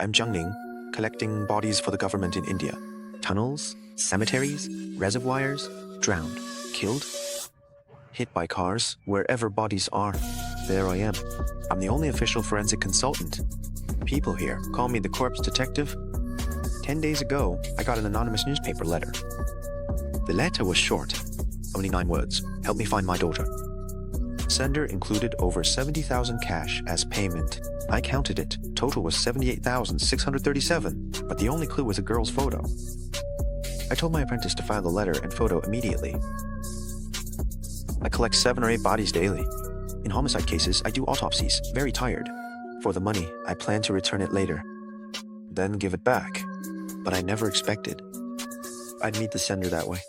I'm Jiangning, collecting bodies for the government in India. Tunnels, cemeteries, reservoirs, drowned, killed, hit by cars, wherever bodies are, there I am. I'm the only official forensic consultant. People here call me the corpse detective. 10 days ago, I got an anonymous newspaper letter. The letter was short, only 9 words. Help me find my daughter. Sender included over 70,000 cash as payment. I counted it. Total was 78,637, but the only clue was a girl's photo. I told my apprentice to file the letter and photo immediately. I collect 7 or 8 bodies daily. In homicide cases, I do autopsies, very tired. For the money, I plan to return it later, then give it back. But I never expected I'd meet the sender that way.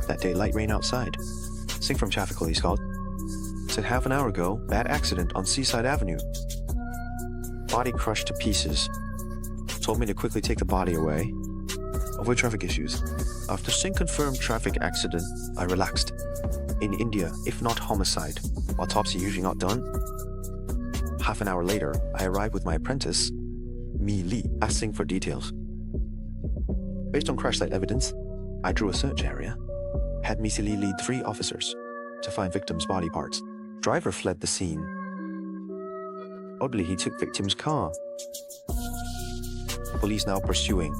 That day, light rain outside. Sing from traffic police called. Said half an hour ago, bad accident on Seaside Avenue. Body crushed to pieces. Told me to quickly take the body away. Avoid traffic issues. After Singh confirmed traffic accident, I relaxed. In India, if not homicide, autopsy usually not done. Half an hour later, I arrived with my apprentice, Mi Li, asking for details. Based on crash site evidence, I drew a search area. Had Mi Li lead 3 officers to find victims' body parts. Driver fled the scene. Oddly, he took victim's car. Police now pursuing.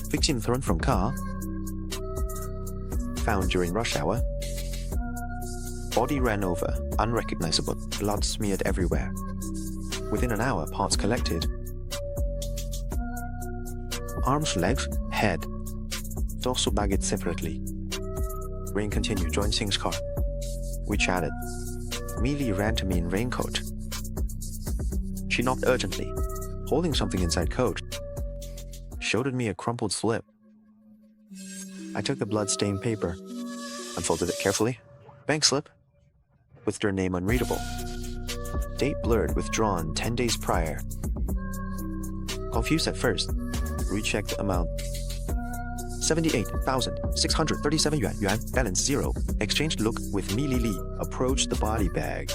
Victim thrown from car. Found during rush hour. Body ran over, unrecognizable, blood smeared everywhere. Within an hour, parts collected. Arms, legs, head. Dorsal baggage separately. Rain continued, joined Singh's car. We chatted. Mealy ran to me in raincoat. She knocked urgently, holding something inside coat. Showed me a crumpled slip. I took the blood-stained paper, unfolded it carefully. Bank slip, with your name unreadable. Date blurred, withdrawn 10 days prior. Confused at first, rechecked amount. 78,637 yuan, balance 0. Exchanged look with Mi Li Li, approached the body bag.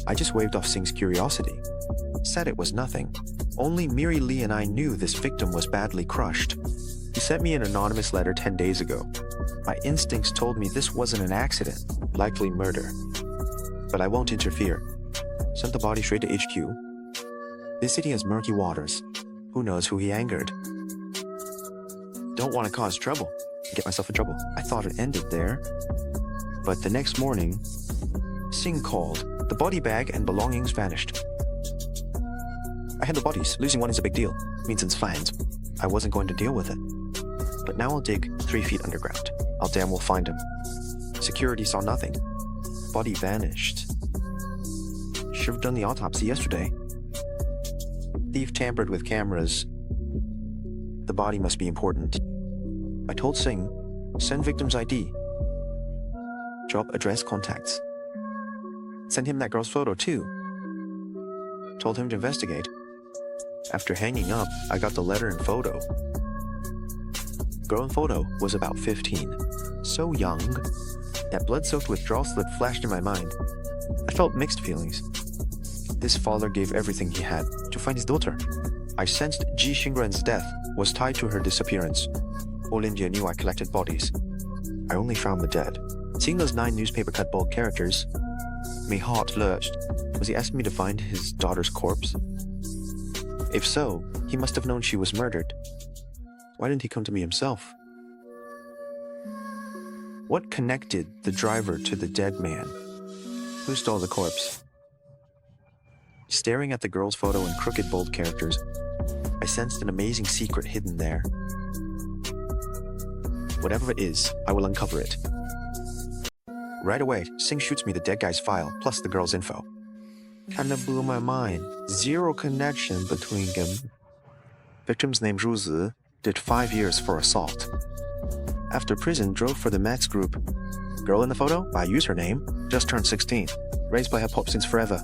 I just waved off Singh's curiosity. Said it was nothing. Only Miri Li and I knew this victim was badly crushed. He sent me an anonymous letter 10 days ago. My instincts told me this wasn't an accident, likely murder. But I won't interfere. Sent the body straight to HQ. This city has murky waters. Who knows who he angered? Don't want to cause trouble. Get myself in trouble. I thought it ended there. But the next morning, Singh called. The body bag and belongings vanished. I had the bodies. Losing one is a big deal. Means it's fines. I wasn't going to deal with it. But now I'll dig 3 feet underground. I'll damn well find him. Security saw nothing. Body vanished. Should have done the autopsy yesterday. Thief tampered with cameras. The body must be important. I told Singh, send victim's ID. Job, address, contacts. Send him that girl's photo too. Told him to investigate. After hanging up, I got the letter and photo. Girl in photo was about 15. So young. That blood-soaked withdrawal slip flashed in my mind. I felt mixed feelings. This father gave everything he had to find his daughter. I sensed Ji Xingren's death was tied to her disappearance. All India knew I collected bodies. I only found the dead. Seeing those 9 newspaper-cut bold characters, my heart lurched. Was he asking me to find his daughter's corpse? If so, he must have known she was murdered. Why didn't he come to me himself? What connected the driver to the dead man? Who stole the corpse? Staring at the girl's photo in crooked bold characters, I sensed an amazing secret hidden there. Whatever it is, I will uncover it. Right away, Singh shoots me the dead guy's file, plus the girl's info. Kinda blew my mind. 0 connection between them. Victim's name Zhu Zi, did 5 years for assault. After prison, drove for the Max group. Girl in the photo, I use her name, just turned 16. Raised by her pop since forever.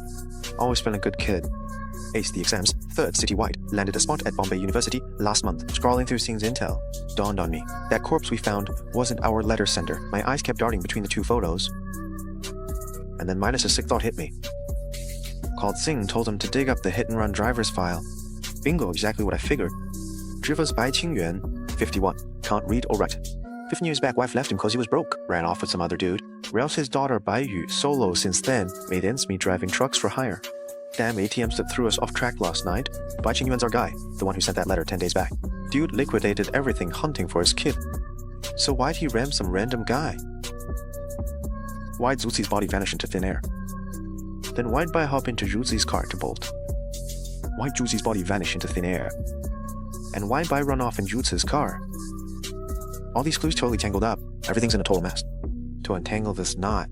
Always been a good kid. Aced the exams, 3rd citywide. Landed a spot at Bombay University last month. Scrolling through Singh's intel, dawned on me. That corpse we found wasn't our letter sender. My eyes kept darting between the 2 photos. And then minus a sick thought hit me. Called Singh, told him to dig up the hit-and-run driver's file. Bingo, exactly what I figured. Driva's Bai Qingyuan, 51, can't read or write. 15 years back, wife left him cause he was broke, ran off with some other dude. Ralph's his daughter Bai Yu, solo since then, made ends meet driving trucks for hire. Damn ATMs that threw us off track last night. Bai Qingyuan's our guy, the one who sent that letter 10 days back. Dude liquidated everything hunting for his kid. So why'd he ram some random guy? Why'd Zuzi's body vanish into thin air? Then why'd Bai hop into Zuzi's car to bolt? Why'd Zuzi's body vanish into thin air? And why'd Bai run off in Zuzi's car? All these clues totally tangled up. Everything's in a total mess. To untangle this knot,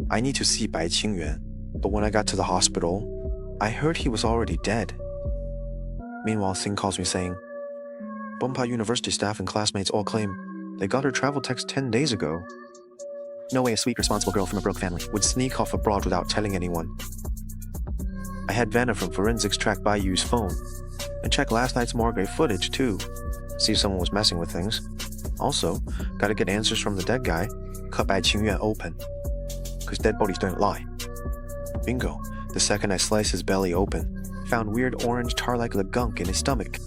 I need to see Bai Qingyuan. But when I got to the hospital, I heard he was already dead. Meanwhile, Sing calls me saying, Bonpa University staff and classmates all claim they got her travel text 10 days ago. No way a sweet, responsible girl from a broke family would sneak off abroad without telling anyone. I had Vanna from forensics track Bai Yu's phone and check last night's morgue footage too. See if someone was messing with things. Also, gotta get answers from the dead guy. Cut Bai Qingyuan open. Cause dead bodies don't lie. Bingo. The second I sliced his belly open, found weird orange tar-like gunk in his stomach.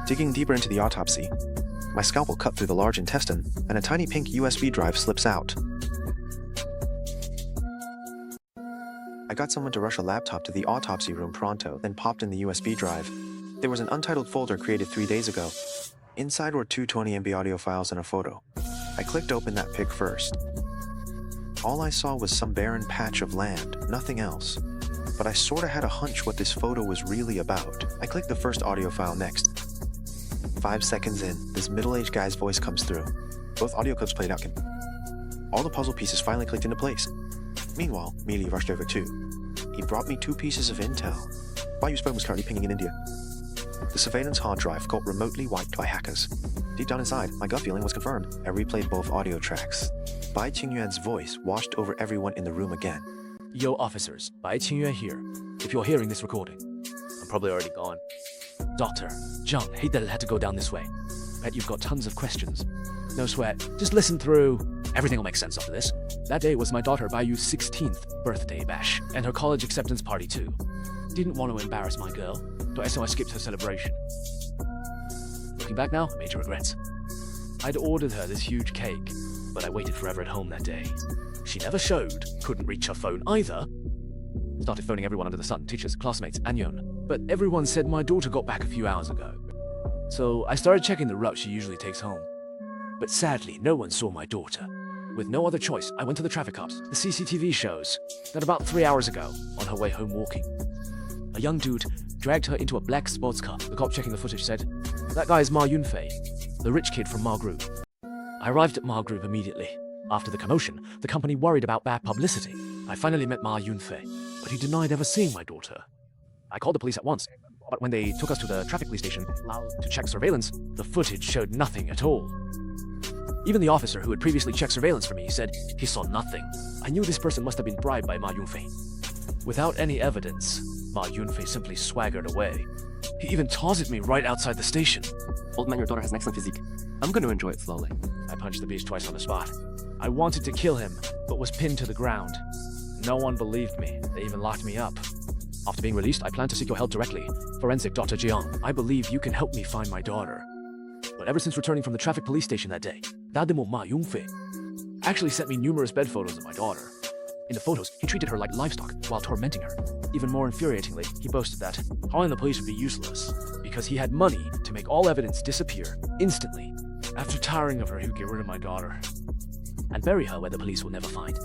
Digging deeper into the autopsy, my scalpel cut through the large intestine, and a tiny pink USB drive slips out. I got someone to rush a laptop to the autopsy room pronto, then popped in the USB drive. There was an untitled folder created 3 days ago. Inside were 2 20 MB audio files and a photo. I clicked open that pic first. All I saw was some barren patch of land, nothing else. But I sorta had a hunch what this photo was really about. I clicked the first audio file next. 5 seconds in, this middle-aged guy's voice comes through. Both audio clips played out. All the puzzle pieces finally clicked into place. Meanwhile, Mealy rushed over too. He brought me 2 pieces of intel. Bai Yu's phone was currently pinging in India. The surveillance hard drive got remotely wiped by hackers. Deep down inside, my gut feeling was confirmed. I replayed both audio tracks. Bai Qingyuan's voice washed over everyone in the room again. Yo, officers, Bai Qingyuan here. If you're hearing this recording, I'm probably already gone. Doctor, John, hate that it had to go down this way. Bet you've got tons of questions. No sweat, just listen through. Everything will make sense after this. That day was my daughter Bai Yu's 16th birthday bash, and her college acceptance party too. Didn't want to embarrass my girl, so I skipped her celebration. Looking back now, major regrets. I'd ordered her this huge cake, but I waited forever at home that day. She never showed, couldn't reach her phone either. Started phoning everyone under the sun, teachers, classmates, and Yon. But everyone said my daughter got back a few hours ago. So I started checking the route she usually takes home. But sadly, no one saw my daughter. With no other choice, I went to the traffic cops. The CCTV shows that about 3 hours ago, on her way home walking, a young dude dragged her into a black sports car. The cop checking the footage said, "That guy is Ma Yunfei, the rich kid from Ma Group." I arrived at Ma Group immediately. After the commotion, the company worried about bad publicity. I finally met Ma Yunfei, but he denied ever seeing my daughter. I called the police at once, but when they took us to the traffic police station to check surveillance, the footage showed nothing at all. Even the officer who had previously checked surveillance for me said he saw nothing. I knew this person must have been bribed by Ma Yunfei. Without any evidence, Ma Yunfei simply swaggered away. He even taunted me right outside the station. Old man, your daughter has an excellent physique. I'm going to enjoy it slowly. I punched the beast twice on the spot. I wanted to kill him, but was pinned to the ground. No one believed me. They even locked me up. After being released, I plan to seek your help directly. Forensic Dr. Jiang, I believe you can help me find my daughter. But ever since returning from the traffic police station that day, Dademo Ma Yunfei actually sent me numerous bed photos of my daughter. In the photos, he treated her like livestock while tormenting her. Even more infuriatingly, he boasted that calling the police would be useless because he had money to make all evidence disappear instantly. After tiring of her, he would get rid of my daughter and bury her where the police will never find.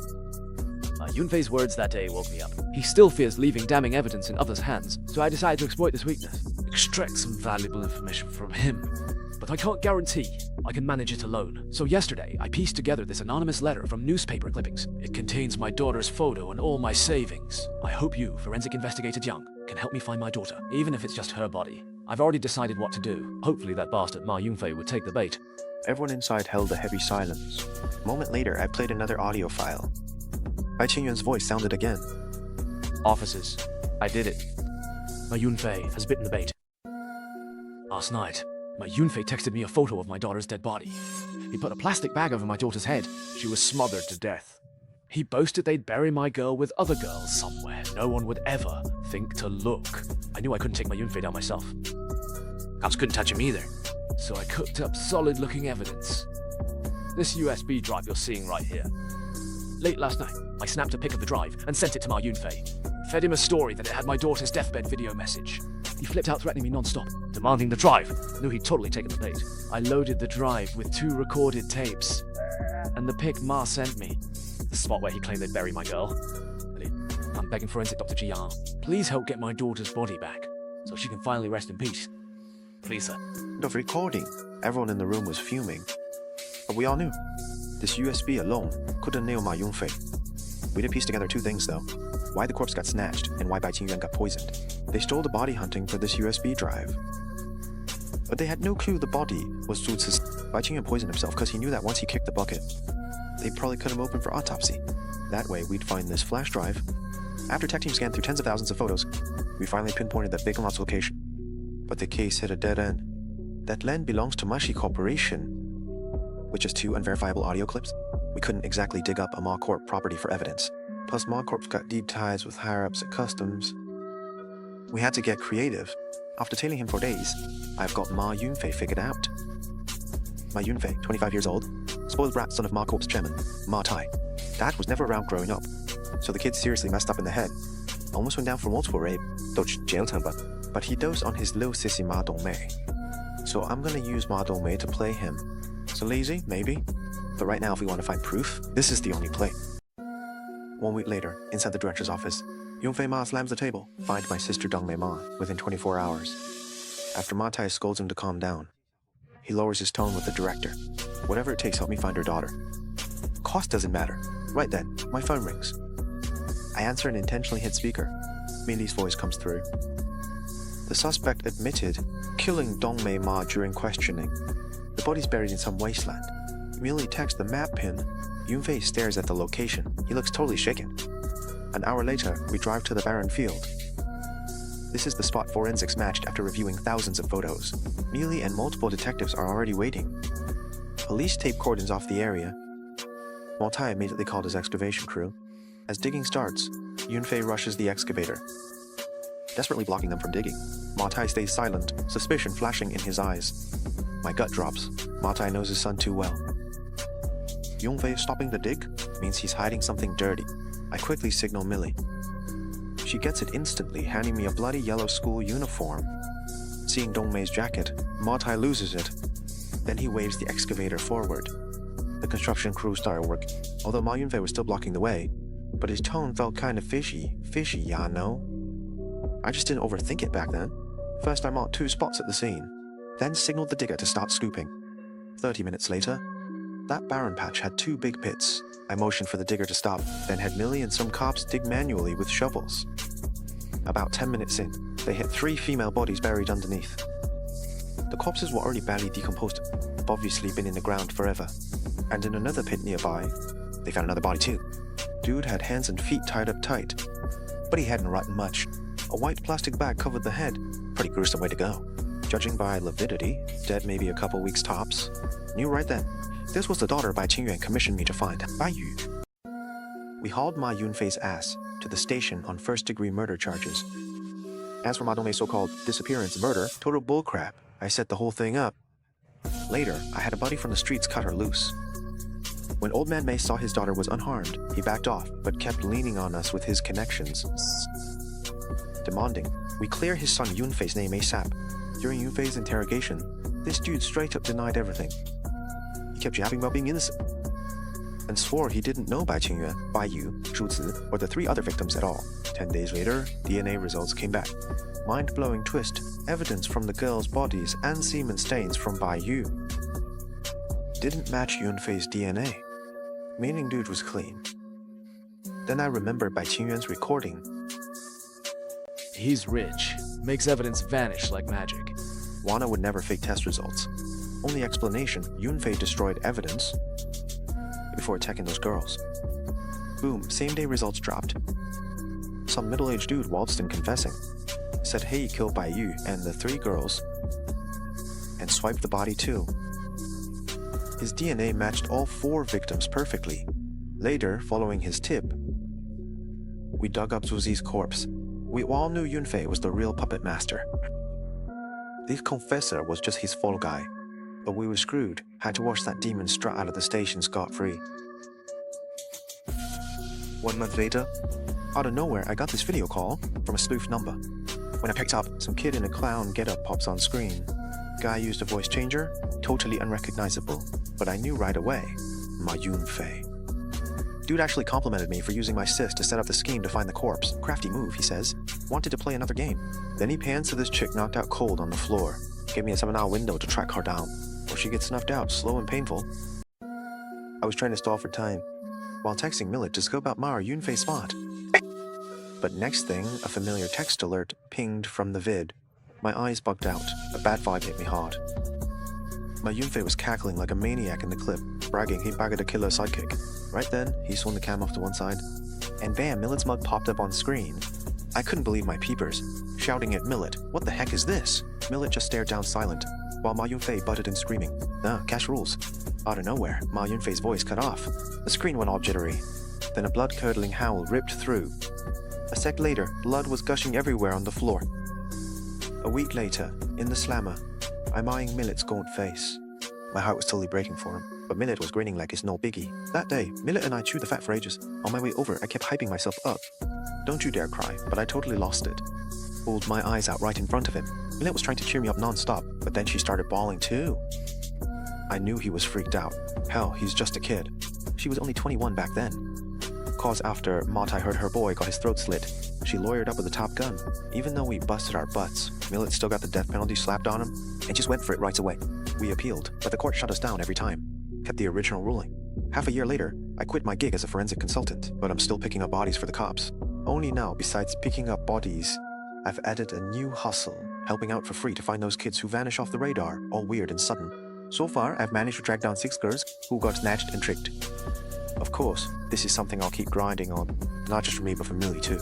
Yunfei's words that day woke me up. He still fears leaving damning evidence in others' hands, so I decided to exploit this weakness, extract some valuable information from him. But I can't guarantee I can manage it alone. So yesterday, I pieced together this anonymous letter from newspaper clippings. It contains my daughter's photo and all my savings. I hope you, forensic investigator Jiang, can help me find my daughter, even if it's just her body. I've already decided what to do. Hopefully that bastard Ma Yunfei would take the bait. Everyone inside held a heavy silence. A moment later, I played another audio file. Bai Qingyuan's voice sounded again. Officers, I did it. Ma Yunfei has bitten the bait. Last night, Ma Yunfei texted me a photo of my daughter's dead body. He put a plastic bag over my daughter's head. She was smothered to death. He boasted they'd bury my girl with other girls somewhere. No one would ever think to look. I knew I couldn't take my Yunfei down myself. Cops couldn't touch him either. So I cooked up solid-looking evidence. This USB drive you're seeing right here. Late last night, I snapped a pic of the drive and sent it to Ma Yunfei. Fed him a story that it had my daughter's deathbed video message. He flipped out threatening me non-stop, demanding the drive. Knew he'd totally taken the bait. I loaded the drive with 2 recorded tapes. And the pic Ma sent me. The spot where he claimed they'd bury my girl. I'm begging forensic Dr. Jiang. Please help get my daughter's body back, so she can finally rest in peace. Please, sir. Of recording, everyone in the room was fuming. But we all knew. This USB alone couldn't nail Ma Yunfei. We did piece together 2 things though. Why the corpse got snatched and why Bai Qingyuan got poisoned. They stole the body hunting for this USB drive. But they had no clue the body was Zhu Ci's. Bai Qingyuan poisoned himself because he knew that once he kicked the bucket, they'd probably cut him open for autopsy. That way we'd find this flash drive. After tech team scanned through tens of thousands of photos, we finally pinpointed that Big Lot's location. But the case hit a dead end. That land belongs to Mashi Corporation, with just 2 unverifiable audio clips. We couldn't exactly dig up a Ma Corp property for evidence. Plus, Ma Corp's got deep ties with higher-ups at customs. We had to get creative. After tailing him for days, I've got Ma Yunfei figured out. Ma Yunfei, 25 years old, spoiled brat son of Ma Corp's chairman, Ma Tai. Dad was never around growing up, so the kid seriously messed up in the head. Almost went down for multiple rape, but he dosed on his little sissy Ma Dongmei. So I'm gonna use Ma Dongmei to play him. So lazy, maybe? But right now if we want to find proof, this is the only play. 1 week later, inside the director's office, Yunfei Ma slams the table. Find my sister Dongmei Ma within 24 hours. After Ma Tai scolds him to calm down, he lowers his tone with the director. Whatever it takes, help me find her daughter. Cost doesn't matter. Right then, my phone rings. I answer and intentionally hit speaker. Milli's voice comes through. The suspect admitted killing Dongmei Ma during questioning. The body's buried in some wasteland. Millie texts the map pin. Yunfei stares at the location. He looks totally shaken. An hour later, we drive to the barren field. This is the spot forensics matched after reviewing thousands of photos. Millie and multiple detectives are already waiting. Police tape cordons off the area. Ma Tai immediately called his excavation crew. As digging starts, Yunfei rushes the excavator, desperately blocking them from digging. Ma Tai stays silent, suspicion flashing in his eyes. My gut drops. Ma Tai knows his son too well. Yunfei stopping the dig means he's hiding something dirty. I quickly signal Millie. She gets it instantly, handing me a bloody yellow school uniform. Seeing Dongmei's jacket, Ma Tai loses it. Then he waves the excavator forward. The construction crew started work, although Ma Yunfei was still blocking the way, but his tone felt kind of fishy, ya know? I just didn't overthink it back then. First I marked 2 spots at the scene, then signaled the digger to start scooping. 30 minutes later, that barren patch had 2 big pits. I motioned for the digger to stop, then had Millie and some cops dig manually with shovels. About 10 minutes in, they hit 3 female bodies buried underneath. The corpses were already badly decomposed, obviously been in the ground forever. And in another pit nearby, they found another body too. Dude had hands and feet tied up tight, but he hadn't rotten much. A white plastic bag covered the head. Pretty gruesome way to go. Judging by lividity, dead maybe a couple weeks tops. Knew right then, this was the daughter Bai Qingyuan commissioned me to find, Bai Yu. We hauled Ma Yunfei's ass to the station on first-degree murder charges. As for Ma Dongmei's so-called disappearance murder, total bullcrap. I set the whole thing up. Later, I had a buddy from the streets cut her loose. When Old Man Mei saw his daughter was unharmed, he backed off, but kept leaning on us with his connections. Demanding we clear his son Yunfei's name ASAP. During Yunfei's interrogation, this dude straight up denied everything. He kept yapping about being innocent, and swore he didn't know Bai Qingyuan, Bai Yu, Zhu Ci, or the 3 other victims at all. 10 days later, DNA results came back. Mind-blowing twist, evidence from the girls' bodies and semen stains from Bai Yu didn't match Yunfei's DNA, meaning dude was clean. Then I remembered Bai Qingyuan's recording. He's rich, makes evidence vanish like magic. Wana would never fake test results. Only explanation, Yunfei destroyed evidence before attacking those girls. Boom, same day results dropped. Some middle-aged dude waltzed in confessing. Said hey, he killed Bai Yu and the 3 girls, and swiped the body too. His DNA matched all 4 victims perfectly. Later, following his tip, we dug up Zuzi's corpse. We all knew Yunfei was the real puppet master. The confessor was just his fall guy. But we were screwed, had to watch that demon strut out of the station scot-free. 1 month later, out of nowhere, I got this video call from a spoof number. When I picked up, some kid in a clown getup pops on screen. Guy used a voice changer, totally unrecognizable, but I knew right away, my Yunfei. Dude actually complimented me for using my sis to set up the scheme to find the corpse. Crafty move, he says. Wanted to play another game. Then he pans to this chick knocked out cold on the floor. Gave me a 7-hour window to track her down. Or she gets snuffed out, slow and painful. I was trying to stall for time, while texting Millet to scope out Mara Yunfei's spot. But next thing, a familiar text alert pinged from the vid. My eyes bugged out. A bad vibe hit me hard. My Yunfei was cackling like a maniac in the clip, bragging he'd bagged a killer sidekick. Right then, he swung the cam off to one side, and bam, Millet's mug popped up on screen. I couldn't believe my peepers, shouting at Millet, "What the heck is this?" Millet just stared down silent, while Ma Yunfei butted in screaming, "Nah, cash rules." Out of nowhere, Ma Yunfei's voice cut off. The screen went all jittery. Then a blood-curdling howl ripped through. A sec later, blood was gushing everywhere on the floor. A week later, in the slammer, I'm eyeing Millet's gaunt face. My heart was totally breaking for him, but Millet was grinning like it's no biggie. That day, Millet and I chewed the fat for ages. On my way over, I kept hyping myself up. Don't you dare cry, but I totally lost it. Pulled my eyes out right in front of him. Millet was trying to cheer me up non-stop, but then she started bawling too. I knew he was freaked out. Hell, he's just a kid. She was only 21 back then. Cause after Matai heard her boy got his throat slit, she lawyered up with a Top Gun. Even though we busted our butts, Millet still got the death penalty slapped on him, and just went for it right away. We appealed, but the court shut us down every time. Kept the original ruling. Half a year later, I quit my gig as a forensic consultant, but I'm still picking up bodies for the cops. Only now, besides picking up bodies, I've added a new hustle, helping out for free to find those kids who vanish off the radar, all weird and sudden. So far, I've managed to track down 6 girls who got snatched and tricked. Of course, this is something I'll keep grinding on, not just for me but for Millie too.